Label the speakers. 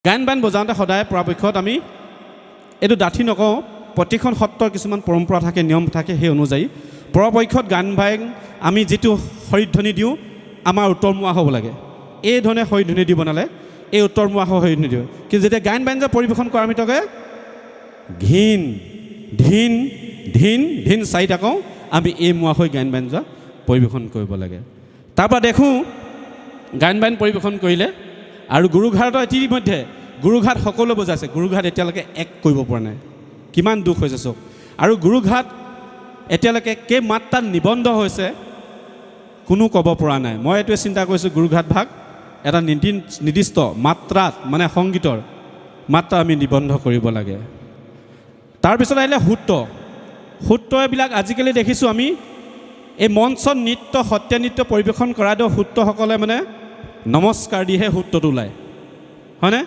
Speaker 1: গায়ন বায়ন বজাওঁতে সদায় পৰাপক্ষত আমি এইটো ডাঠি নকওঁ, প্ৰতিখন সত্ৰৰ কিছুমান পৰম্পৰা থাকে, নিয়ম থাকে, সেই অনুযায়ী পৰাপক্ষত গান বায়ন আমি যিটো হৰিধ্বনি দিওঁ আমাৰ উত্তৰমুৱা হ'ব লাগে। এই ধৰণে হৰিধ্বনি দিব নালাগে, এই উত্তৰমুৱা হৰিধ্বনি দিওঁ। কিন্তু যেতিয়া গায়ন বায়ন পৰিৱেশন কৰাৰ ভিতৰতে ঘিন ধিন ধিন ধিন চাৰিটা কওঁ, আমি এই মুৱা হৈ গায়ন বায়ন পৰিৱেশন কৰিব লাগে। তাৰপৰা দেখোঁ গায়ন বায়ন পৰিৱেশন কৰিলে আৰু গুৰুঘাটৰ ইতিমধ্যে গুৰুঘাট সকলো বজাইছে, গুৰুঘাট এতিয়ালৈকে এক কৰিব পৰা নাই। কিমান দুখ হৈছে চাওক। আৰু গুৰুঘাট এতিয়ালৈকে কেই মাত্ৰাত নিবন্ধ হৈছে কোনো ক'ব পৰা নাই। মই এইটোৱে চিন্তা কৰিছোঁ, গুৰুঘাট ভাগ এটা নিৰ্দিষ্ট মাত্ৰাত মানে সংগীতৰ মাত্ৰা আমি নিবন্ধ কৰিব লাগে। তাৰপিছত আহিলে সূত্ৰ। সূত্ৰবিলাক আজিকালি দেখিছোঁ আমি এই মঞ্চত নৃত্য সত্ৰীয়া নৃত্য পৰিৱেশন কৰাটো সূত্ৰসকলে মানে নমস্কাৰ দিহে সূত্ৰটো ওলায়, হয়নে?